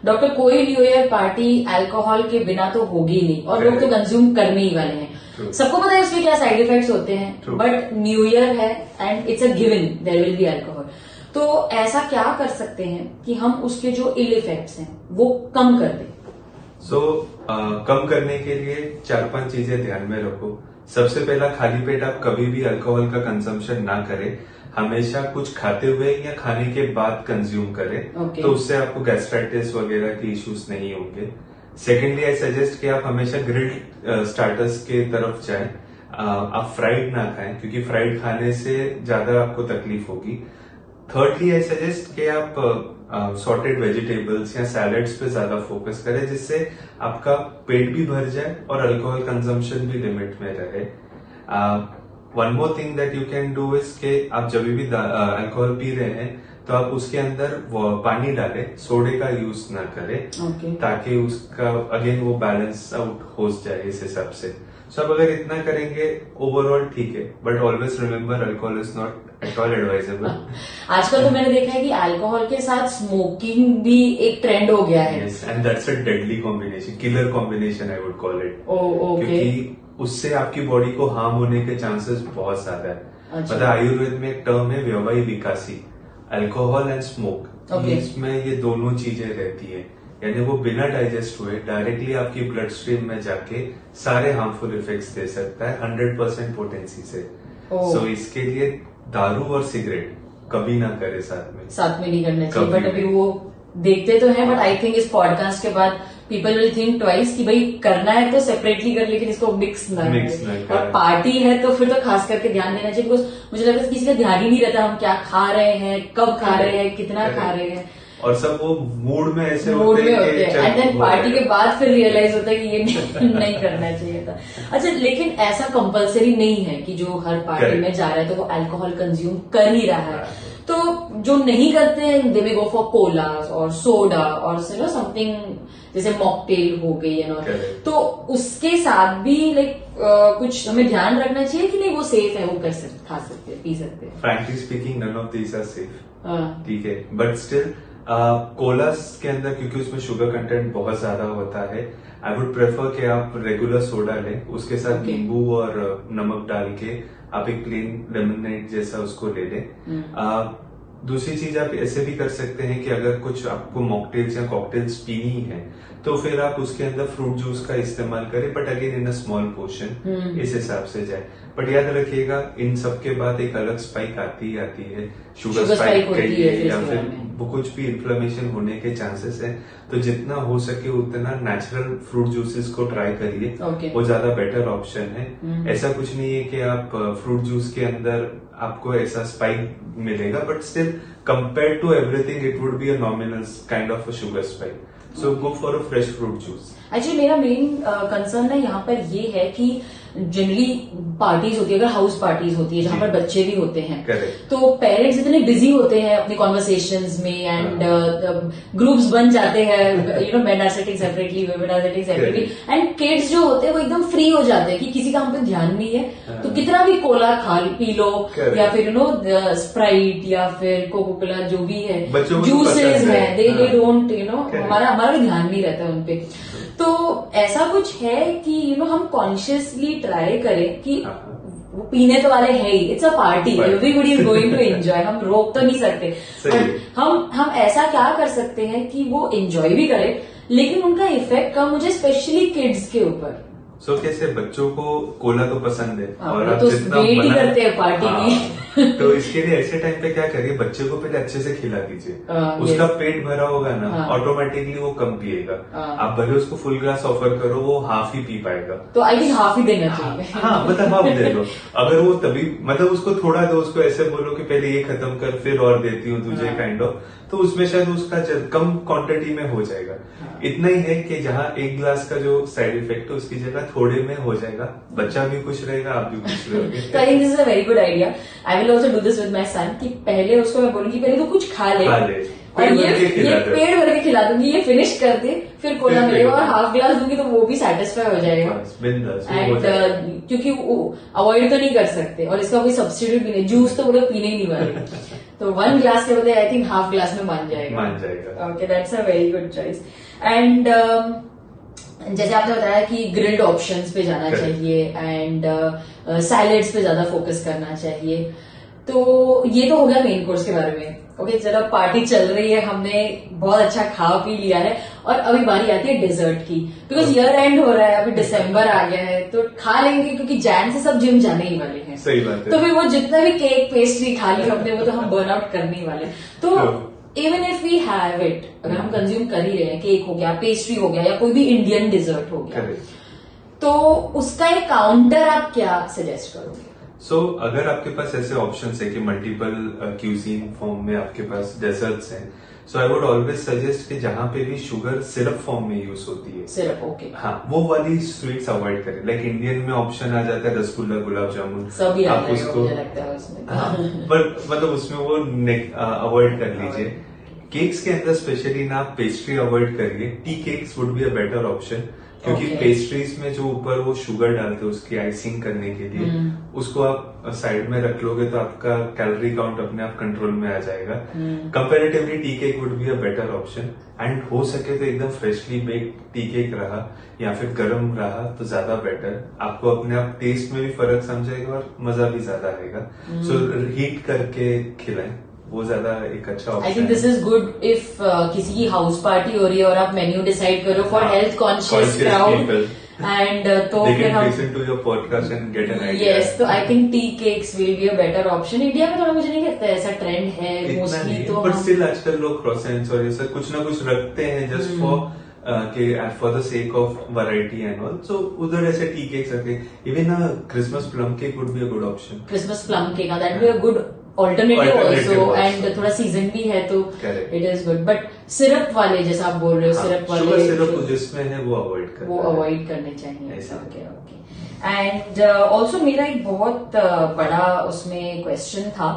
Doctor कोई new year party alcohol के बिना तो होगी ही नहीं, और लोग तो कंज्यूम करने ही वाले हैं। सबको पता है उसके क्या साइड इफेक्ट्स होते हैं, बट न्यू ईयर है and it's a given, there will be alcohol. तो ऐसा क्या कर सकते हैं कि हम उसके जो इल इफेक्ट्स हैं वो कम कर दें? कम करने के लिए 4-5 चीजें ध्यान में रखो। सबसे पहला, खाली पेट आप कभी भी अल्कोहल का कंजम्पशन ना करें, हमेशा कुछ खाते हुए या खाने के बाद कंज्यूम करें। तो उससे आपको गैस्ट्राइटिस वगैरह के इश्यूज नहीं होंगे। सेकेंडली, आई सजेस्ट कि आप हमेशा ग्रिल्ड स्टार्टर्स के तरफ जाएं। आप फ्राइड ना खाएं, क्योंकि फ्राइड खाने से ज्यादा आपको तकलीफ होगी। थर्डली, आई सजेस्ट कि आप सॉर्टेड वेजिटेबल्स या सैलड्स पे ज्यादा फोकस करें, जिससे आपका पेट भी भर जाए और अल्कोहल कंजम्पशन भी लिमिट में रहे। One more thing that you can do is के आप जब भी अल्कोहल पी रहे हैं तो आप उसके अंदर पानी डालें, सोडे का यूज ना करें, ताकि उसका अगेन वो बैलेंस आउट हो जाए इस हिसाब से। सो अब अगर इतना करेंगे ओवरऑल ठीक है, but always remember alcohol is not at all advisable. आजकल तो मैंने देखा है कि अल्कोहल के साथ स्मोकिंग भी एक ट्रेंड हो गया है। And that's a deadly combination, killer combination I would call it. क्योंकि उससे आपकी बॉडी को हार्म होने के चांसेस बहुत ज्यादा है। मतलब आयुर्वेद में एक टर्म है व्यवई विकासी, अल्कोहल एंड स्मोक, इसमें ये दोनों चीजें रहती है, यानी वो बिना डाइजेस्ट हुए डायरेक्टली आपकी ब्लड स्ट्रीम में जाके सारे हार्मफुल इफेक्ट्स दे सकता है 100% पोटेंसी से। सो इसके लिए दारू और सिगरेट कभी ना करे साथ में नहीं करना चाहिए। बट अभी वो देखते तो हैं, बट आई थिंक इस पॉडकास्ट के बाद पीपल विल थिंक ट्वाइस कि भाई करना है तो सेपरेटली कर, लेकिन इसको मिक्स ना करें। और पार्टी है तो फिर तो खास करके ध्यान देना चाहिए, बिकॉज मुझे लगता है किसी का ध्यान ही नहीं रहता हम क्या खा रहे हैं, कब खा रहे हैं, कितना खा रहे हैं, और सब वो मूड में ऐसे होते हैं एंड देन पार्टी के बाद फिर रियलाइज होता है कि ये नहीं करना चाहिए था। अच्छा, लेकिन ऐसा कंपलसरी नहीं है कि जो हर पार्टी में जा रहा है तो वो अल्कोहल कंज्यूम कर ही रहा है। तो जो नहीं करते हैं दे मे गो फॉर कोला और सोडा और समथिंग जैसे मॉकटेल हो गई है ना, तो उसके साथ भी कुछ हमें ध्यान रखना चाहिए कि नहीं वो सेफ है, वो कर सकते, खा सकते, पी सकते हैं। Frankly speaking none of these are safe, ठीक है, बट स्टिल कोलास के अंदर क्योंकि उसमें शुगर कंटेंट बहुत ज्यादा होता है, आई वुड प्रेफर कि आप रेगुलर सोडा लें, उसके साथ नींबू और नमक डाल के आप एक प्लेन लेमनेड जैसा उसको ले लें। दूसरी चीज आप ऐसे भी कर सकते हैं कि अगर कुछ आपको मॉकटेल्स या कॉकटेल्स पीनी है तो फिर आप उसके अंदर फ्रूट जूस का इस्तेमाल करें, but again in a small portion, इस हिसाब से जाए। बट याद रखिएगा इन सब के बाद एक अलग स्पाइक आती है, शुगर स्पाइक कहिए या फिर वो कुछ भी इन्फ्लेमेशन होने के चांसेस है। तो जितना हो सके उतना नेचुरल फ्रूट जूसेस को ट्राई करिए, वो ज्यादा बेटर ऑप्शन है। ऐसा कुछ नहीं है कि आप फ्रूट जूस के अंदर आपको ऐसा स्पाइक मिलेगा, but still compare to everything it would be a nominal kind of a sugar spike. So go for a fresh fruit juice. Actually मेरा मेन कंसर्न है यहाँ पर ये है कि जनरली पार्टीज होती है, अगर हाउस पार्टीज होती है जहां पर बच्चे भी होते हैं, तो पेरेंट्स इतने बिजी होते हैं अपने कॉन्वर्सेशंस में एंड ग्रुप्स बन जाते हैं, men are sitting separately, women are sitting separately, and kids जो होते हैं वो एकदम फ्री हो जाते हैं कि किसी का हम पे ध्यान नहीं है, तो कितना भी कोला खा पी लो या फिर स्प्राइट या फिर कोको कोला जो भी है, जूसेस है, दे डोंट हमारा भी ध्यान नहीं रहता उनपे। तो ऐसा कुछ है कि हम कॉन्शियसली ट्राई करें कि वो पीने तो वाले है ही, it's a party, everybody is going to enjoy, हम रोक तो नहीं सकते, बट हम ऐसा क्या कर सकते हैं कि वो एंजॉय भी करें लेकिन उनका इफेक्ट कम हो जाए, स्पेशली किड्स के ऊपर। कैसे बच्चों को कोला तो पसंद है और आप तो जितना वेट ही करते हैं पार्टी की। तो इसके लिए ऐसे टाइम पे क्या करिए, बच्चे को पहले अच्छे से खिला दीजिए, उसका पेट भरा होगा ना, ऑटोमेटिकली वो कम पिएगा। आप भले उसको फुल ग्लास ऑफर करो, वो हाफ ही पी पाएगा। तो आई थिंक हाफ ही देना चाहिए। हाँ, मतलब हाफ दे दो। अगर वो तभी मतलब उसको थोड़ा दो, उसको ऐसे बोलो कि पहले ये खत्म कर फिर और देती हूँ तुझे, काइंड ऑफ, तो उसमें शायद उसका कम क्वांटिटी में हो जाएगा। इतना ही है कि जहाँ एक ग्लास का जो साइड इफेक्ट है उसकी जगह थोड़े में हो जाएगा, बच्चा भी खुश रहेगा, आप भी खुश रहोगे। तो I think this is a very good idea. I will also do this with my son कि पहले उसको मैं बोलूंगी पहले तो कुछ खा ले और ये पेट भर के खिला दूंगी, ये फिनिश कर दे, फिर कोला मिलेगा, और हाफ ग्लास दूंगी तो वो भी सेटिस्फाई हो जाएगा। एंड क्योंकि अवॉइड तो नहीं कर सकते, और इसका कोई सब्स्टिट्यूट भी नहीं, जूस तो वो लोग पीने ही नहीं वाले, तो 1 ग्लास के बदले आई थिंक हाफ ग्लास में मान जाएगा। Okay, that's a very good choice. And जैसे आपने बताया कि ग्रिल्ड ऑप्शंस पे जाना चाहिए एंड सैलेड्स पे ज्यादा फोकस करना चाहिए, तो ये तो हो गया मेन कोर्स के बारे में। ओके, जरा पार्टी चल रही है, हमने बहुत अच्छा खा पी लिया है, और अभी बारी आती है डेजर्ट की, बिकॉज ईयर एंड हो रहा है, अभी दिसंबर आ गया है, तो खा लेंगे क्योंकि जैन से सब जिम जाने ही वाले हैं। सही बात है। तो फिर वो जितना भी केक पेस्ट्री खा लिया हमने, वो तो हम बर्न आउट करने ही वाले। तो even if we have it, अगर हम कंज्यूम कर ही रहे हैं, केक हो गया, पेस्ट्री हो गया, या कोई भी इंडियन डिजर्ट हो गया, तो उसका एक काउंटर आप क्या सजेस्ट करोगे? अगर आपके पास ऐसे ऑप्शंस है कि मल्टीपल क्यूजीन फॉर्म में आपके पास डेजर्ट्स हैं, सो आई वुड ऑलवेज सजेस्ट कि जहां पे भी शुगर सिरप फॉर्म में यूज होती है, सिरप, ओके, हाँ, वो वाली स्वीट्स अवॉइड करें। लाइक इंडियन में ऑप्शन आ जाता है रसगुल्ला, गुलाब जामुन, सभी आप उसको मतलब उसमें वो अवॉइड कर लीजिए। केक्स के अंदर स्पेशली ना पेस्ट्री अवॉइड करिए, tea cakes would be a better option, क्योंकि पेस्ट्रीज में जो ऊपर वो शुगर डालते हैं उसकी आइसिंग करने के लिए, उसको आप साइड में रख लोगे तो आपका कैलोरी काउंट अपने आप कंट्रोल में आ जाएगा। Comparatively tea cake would be a better option, and हो सके तो एकदम फ्रेशली बेक्ड टी केक रहा या फिर गर्म रहा तो ज्यादा बेटर, आपको अपने आप टेस्ट में भी फर्क समझेगा और मजा भी ज्यादा आएगा। सो हीट करके खिलाएं, वो ज्यादा एक अच्छा option. I think this is good if किसी की हाउस पार्टी हो रही है और आप मेन्यू डिसाइड करो for health conscious crowd, and तो फिर हम listen to your podcast and get an idea. Yes, तो I think tea cakes will be a better option. India में थोड़ा मुझे नहीं लगता ऐसा ट्रेंड है मोस्टली, तो बट स्टिल आजकल लोग क्रॉसेंट्स और ये सब कुछ ना कुछ रखते हैं just for the sake of variety and all, so उधर ऐसे टी केक्स रखते। Even Christmas plum cake would be a good option. Christmas plum cake, that be a good alternative also, and थोड़ा सीजन भी है तो it is good. But syrup वाले जैसा आप बोल रहे हो, सिरप वाले सिरप जिसमें है वो अवॉइड करने चाहिए। Okay okay. एंड ऑल्सो मेरा एक बहुत बड़ा उसमें क्वेश्चन था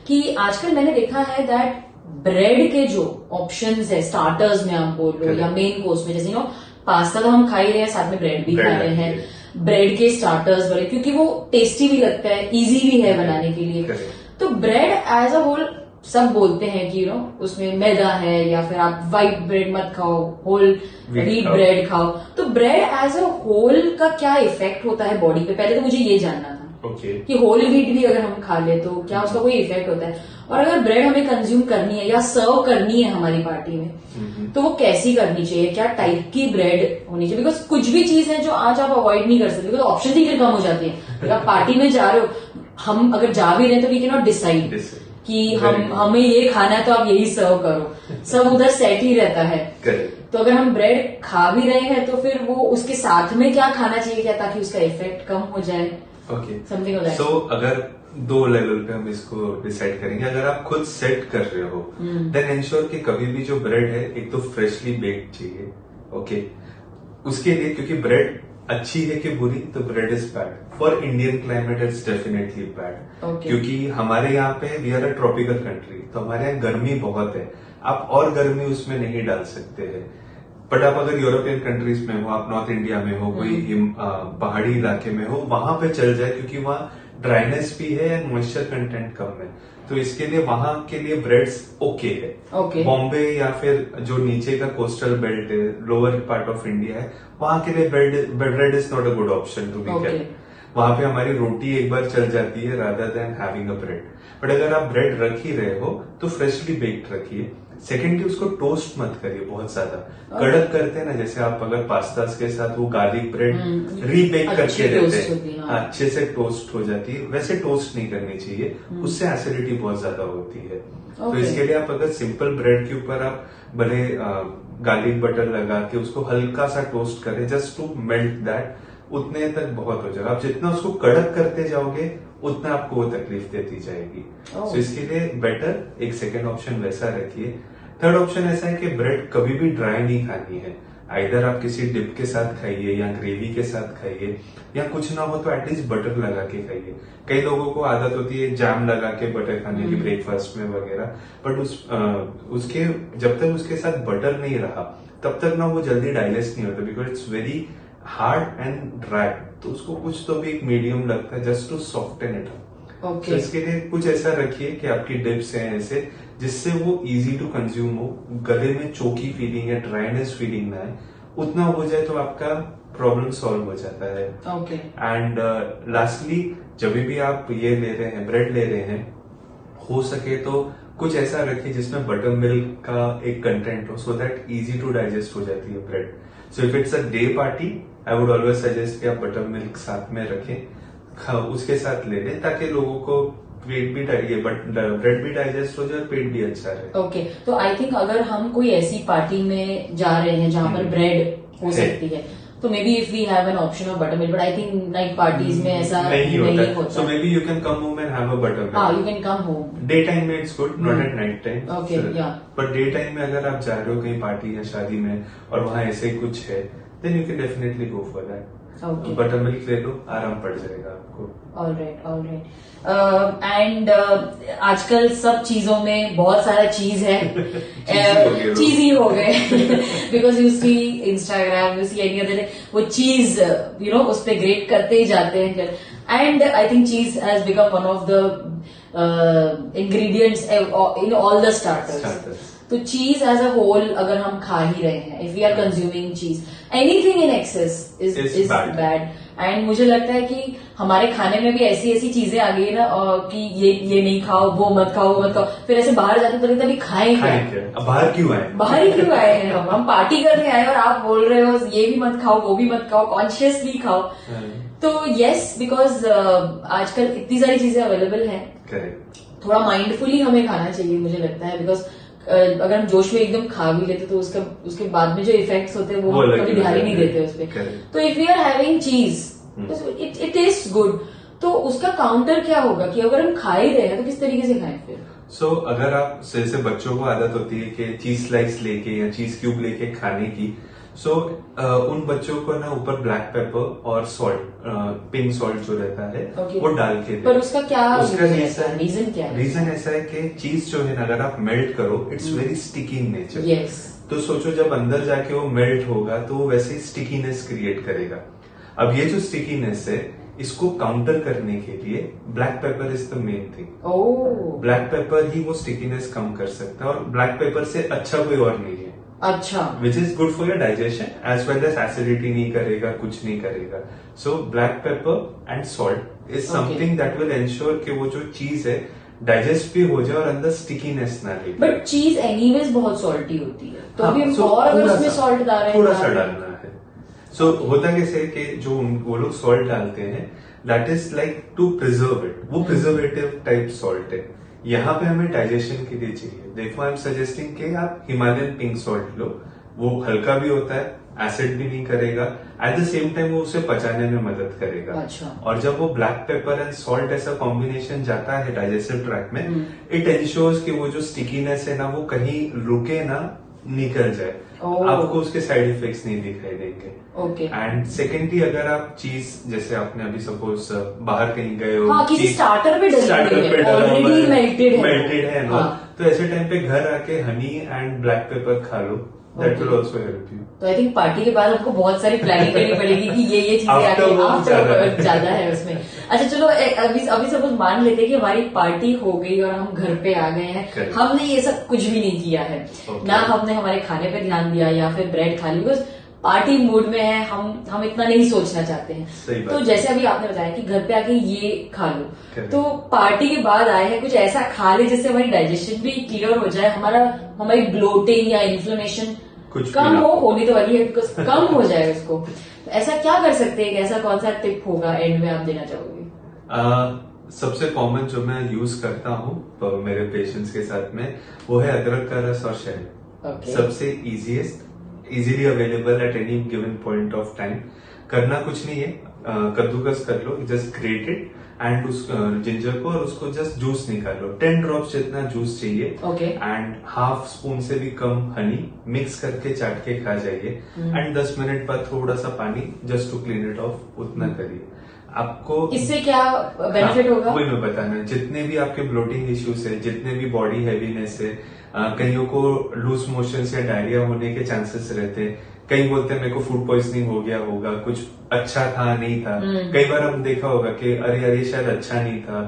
कि आजकल मैंने देखा है दैट ब्रेड के जो ऑप्शंस है स्टार्टर्स में आप बोल रहे हो या मेन कोर्स में, जैसे नो पास्ता तो हम खा ही रहे हैं, साथ में ब्रेड भी खा रहे हैं, ब्रेड के स्टार्टर्स वाले, क्योंकि वो टेस्टी भी लगता है, इजी भी है बनाने के लिए। तो ब्रेड एज अ होल सब बोलते हैं कि उसमें मैदा है, या फिर आप व्हाइट ब्रेड मत खाओ, होल व्हीट ब्रेड खाओ। तो ब्रेड एज अ होल का क्या इफेक्ट होता है बॉडी पे, पहले तो मुझे ये जानना था कि होल व्हीट भी अगर हम खा ले तो क्या उसका कोई इफेक्ट होता है, और अगर ब्रेड हमें कंज्यूम करनी है या सर्व करनी है हमारी पार्टी में, तो वो कैसी करनी चाहिए, क्या टाइप की ब्रेड होनी चाहिए? बिकॉज कुछ भी चीज है जो आज आप अवॉइड नहीं कर सकते, बिकॉज ऑप्शन ही फिर कम हो जाती है। अगर आप पार्टी में जा रहे हो, हम अगर जा भी रहे हैं तो वी कैन नॉट डिसाइड कि हमें ये खाना है तो आप यही सर्व करो, सब उधर सेट ही रहता है। तो अगर हम ब्रेड खा भी रहे हैं तो फिर वो उसके साथ में क्या खाना चाहिए क्या, ताकि उसका इफेक्ट कम हो जाए? Okay, something like. सो अगर 2 लेवल पे हम इसको डिसाइड करेंगे, अगर आप खुद सेट कर रहे हो देन एंश्योर कि कभी भी जो ब्रेड है एक तो फ्रेशली बेक्ड चाहिए। ओके, उसके लिए क्योंकि ब्रेड अच्छी है कि बुरी, तो bread is bad for Indian climate, it's definitely bad. क्योंकि हमारे यहाँ पे we are a tropical country, तो हमारे यहाँ गर्मी बहुत है, आप और गर्मी उसमें नहीं डाल सकते हैं। बट आप अगर यूरोपियन कंट्रीज में हो, आप नॉर्थ इंडिया में हो, कोई पहाड़ी इलाके में हो, वहां पे चल जाए, क्योंकि वहाँ ड्राइनेस भी है एंड मॉइस्चर कंटेंट कम है, तो इसके लिए वहां के लिए ब्रेड्स ओके है। बॉम्बे या फिर जो नीचे का कोस्टल बेल्ट है, लोअर पार्ट ऑफ इंडिया है, वहां के लिए bread is not a good option to be kept. वहां पे हमारी रोटी एक बार चल जाती है rather than having a bread. But अगर आप ब्रेड रख ही रहे हो तो फ्रेशली बेक्ड रखिए। सेकेंडली, उसको टोस्ट मत करिए बहुत ज्यादा, कड़क करते हैं ना, जैसे आप अगर पास्ता के साथ वो गार्लिक ब्रेड रीबेक करके देते हैं, अच्छे से टोस्ट हो जाती है, वैसे टोस्ट नहीं करनी चाहिए, उससे एसिडिटी बहुत ज्यादा होती है। तो इसके लिए आप अगर सिंपल ब्रेड के ऊपर आप भले गार्लिक बटर लगा के उसको हल्का सा टोस्ट करें, जस्ट टू मेल्ट दैट, उतने तक बहुत हो जाएगा। आप जितना उसको कड़क करते जाओगे उतना आपको वो तकलीफ देती जाएगी। तो इसके लिए बेटर एक सेकेंड ऑप्शन वैसा रखिए। थर्ड ऑप्शन ऐसा है कि ब्रेड कभी भी ड्राई नहीं खानी है। आइदर आप किसी डिप के साथ खाइए या ग्रेवी के साथ खाइए, या कुछ ना हो तो एटलीस्ट बटर लगा के खाइए। कई लोगों को आदत होती है जैम लगा के बटर खाने की ब्रेकफास्ट में वगैरह, बट उसके जब तक उसके साथ बटर नहीं रहा तब तक ना वो जल्दी डाइजेस्ट नहीं होता, because it's very hard and dry. तो उसको कुछ तो भी एक मीडियम लगता है just to soften it up. Okay, तो इसके लिए कुछ ऐसा रखिए कि आपकी डिप्स हैं ऐसे जिससे वो इजी टू कंज्यूम हो, गले में चोकी फीलिंग या ड्राइनेस फीलिंग ना आए, उतना हो जाए तो आपका प्रॉब्लम सॉल्व हो जाता है। ओके, एंड लास्टली जब भी आप ये ले रहे हैं, ब्रेड ले रहे हैं, हो सके तो कुछ ऐसा रखिए जिसमें बटर मिल्क का एक कंटेंट हो, so that easy to digest हो जाती है bread. So if it's a day party, I would always suggest कि आप बटर मिल्क साथ में रखें, उसके साथ ले लें, ताकि लोगों को पेट भी ब्रेड भी डाइजेस्ट हो जाए और पेट भी अच्छा रहे। ओके, तो आई थिंक अगर हम कोई ऐसी पार्टी में जा रहे हैं जहां पर ब्रेड हो सकती है, तो maybe if we have an option of buttermilk, but I think night parties में ऐसा नहीं होता। So maybe you can come home and have a buttermilk. हाँ, you can come home. Day time में it's good, not at night time. Okay, या but day time में अगर आप जा रहे हो कहीं पार्टी या शादी में और वहां ऐसे कुछ है, then you can definitely go for that. Buttermilk ले लो, आराम पड़ जाएगा आपको। Alright, alright. एंड आजकल सब चीजों में बहुत सारा चीज है, चीजी हो गए, because you see Instagram, you see any other, वो चीज उस पर ग्रेट करते ही जाते हैं। And I think cheese has become one of the ingredients in all the starters. तो चीज एज अ होल अगर हम खा ही रहे हैं, इफ वी आर कंज्यूमिंग चीज, anything in excess is bad. And मुझे लगता है कि हमारे खाने में भी ऐसी ऐसी चीजें आ गई है ना, कि ये नहीं खाओ, वो मत खाओ, वो मत खाओ, फिर ऐसे बाहर जाते तो लगता है खाएं क्या, अब बाहर क्यों आए, बाहर ही क्यों आए हैं हम पार्टी करने आए और आप बोल रहे हो ये भी मत खाओ, वो भी मत खाओ, कॉन्शियसली खाओ। तो यस, बिकॉज आजकल इतनी सारी चीजें अवेलेबल है, थोड़ा माइंडफुली हमें खाना चाहिए मुझे लगता है, बिकॉज अगर हम जोश में एकदम खा भी लेते तो उसके बाद में जो इफेक्ट्स होते हैं वो कभी ध्यान ही नहीं देते उस पर। तो इफ वी आर हैविंग चीज, इट टेस्ट गुड, तो उसका काउंटर क्या होगा कि अगर हम खा ही रहे हैं तो किस तरीके से खाएं फिर? सो अगर आप जैसे बच्चों को आदत होती है कि चीज स्लाइस लेके या चीज क्यूब लेके खाने की, उन बच्चों को ना ऊपर ब्लैक पेपर और सॉल्ट, पिंक सॉल्ट जो रहता है, वो डाल के पर उसका क्या रीजन क्या है? रीजन ऐसा है कि चीज जो है ना, अगर आप मेल्ट करो, it's very sticky in nature. Yes, तो सोचो जब अंदर जाके वो मेल्ट होगा तो वो वैसे ही स्टिकीनेस क्रिएट करेगा। अब ये जो स्टिकीनेस है, इसको काउंटर करने के लिए black pepper is the main thing. Black pepper ही वो स्टिकीनेस कम कर सकता है, और ब्लैक पेपर से अच्छा कोई और नहीं है। अच्छा, which is good for your digestion as well as acidity नहीं करेगा, कुछ नहीं करेगा। So black pepper and salt is something that will ensure कि वो जो चीज है डाइजेस्ट भी हो जाए और अंदर स्टिकीनेस ना रहे। बट चीज एनीवेज बहुत सॉल्टी होती है, तो अभी हम और अगर उसमें सॉल्ट डाल रहे हैं, थोड़ा सा डालना है। सो होता कैसे कि जो वो लोग सॉल्ट डालते हैं, that is like to preserve it, वो प्रिजर्वेटिव टाइप सॉल्ट है। यहाँ पे हमें डाइजेशन के लिए चाहिए। देखो, आई एम सजेस्टिंग कि आप हिमालयन पिंक सॉल्ट लो, वो हल्का भी होता है, एसिड भी नहीं करेगा, एट द सेम टाइम वो उसे पचाने में मदद करेगा। अच्छा। और जब वो ब्लैक पेपर एंड सॉल्ट ऐसा कॉम्बिनेशन जाता है डाइजेस्टिव ट्रैक्ट में, इट एंश्योर्स कि वो जो स्टिकीनेस है ना, वो कहीं रुके ना, निकल जाए। आपको उसके साइड इफेक्ट्स नहीं दिखाई देंगे। ओके। एंड सेकेंडली, अगर आप चीज जैसे आपने अभी सपोज बाहर कहीं गए हो, हाँ, किसी स्टार्टर पे ऑलरेडी मेल्टेड है ना, तो ऐसे टाइम पे घर आके हनी एंड ब्लैक पेपर खा लो, that will also help you. तो आई थिंक पार्टी के बाद हमको बहुत सारी प्लानिंग करनी पड़ेगी कि ये चीजें आगे ज्यादा है उसमें। अच्छा, चलो अभी सपोज मान लेते हैं कि हमारी पार्टी हो गई और हम घर पे आ गए हैं, हमने ये सब कुछ भी नहीं किया है, ना हमने हमारे खाने पे ध्यान दिया या फिर ब्रेड खा ली, बिकॉज पार्टी मूड में है, हम इतना नहीं सोचना चाहते हैं। तो जैसे अभी आपने बताया कि घर पे आके ये खा लो, तो पार्टी के बाद आए हैं कुछ ऐसा खा ले जिससे हमारी डाइजेशन भी क्लियर हो जाए, हमारी ब्लोटिंग या इन्फ्लेमेशन कम होनी तो वाली है, बिकॉज कम हो जाए उसको। ऐसा क्या कर सकते हैं, ऐसा कौन सा टिप होगा एंड में आप देना चाहोगे? सबसे कॉमन जो मैं यूज करता हूँ मेरे पेशेंट्स के साथ में, वो है अदरक का रस और शहद। सबसे easily available at any given point of time. करना कुछ नहीं है, कद्दूकस कर लो, जस्ट ग्रेट इट एंड उस जिंजर को, और उसको जस्ट जूस निकाल लो, 10 ड्रॉप्स जितना जूस चाहिए, ओके, एंड हाफ स्पून से भी कम हनी मिक्स करके चाट के खा जाइए, एंड 10 मिनट बाद थोड़ा सा पानी just to clean it off, उतना करिए। आपको इससे क्या बेनिफिट होगा? वही मैं बताना, जितने भी आपके ब्लोटिंग इश्यूज है, जितने भी बॉडी हैवीनेस है, कईयों को लूज मोशन या डायरिया होने के चांसेस रहते हैं, कई बोलते हैं मेरे को फूड पॉइजनिंग हो गया होगा, कुछ अच्छा था नहीं था, कई बार हम देखा होगा कि अरे शायद अच्छा नहीं था,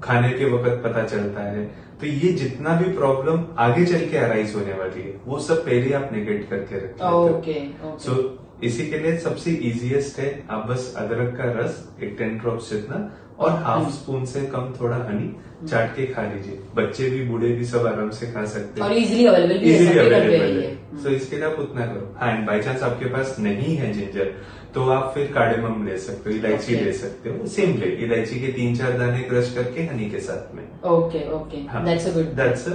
खाने के वक्त पता चलता है। तो ये जितना भी प्रॉब्लम आगे चल के अराइज होने वाली है, वो सब पहले आप नेगेट करके रखिए। ओके, सो इसी के लिए सबसे इजीएस्ट है, आप बस अदरक का रस एक 10 ड्रॉप्स जितना और हाफ स्पून से कम थोड़ा हनी चाट के खा लीजिए। बच्चे भी बूढ़े भी सब आराम से खा सकते हैं, और इजीली अवेलेबल भी है। सो इसके लिए आप उतना करो। हाँ, एंड बाई चांस आपके पास नहीं है जिंजर, तो आप फिर कार्डेमम ले सकते हो, इलायची ले सकते हो, सेम ले, इलायची के 3-4 दाने क्रश करके हनी के साथ में। Okay, that's a good, that's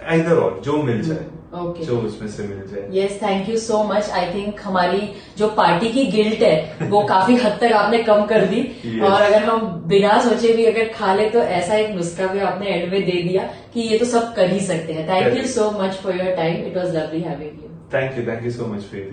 either और जो मिल जाए, ओके, जो उसमें से मिल जाए। Yes, thank you so much. I think हमारी जो पार्टी की गिल्ट है वो काफी हद तक आपने कम कर दी। Yes. और अगर हम बिना सोचे भी अगर खा ले तो ऐसा एक नुस्खा भी आपने एंड में दे दिया कि ये तो सब कर ही सकते हैं। Thank you so much for your time, it was lovely having you. Thank you so much Preeti.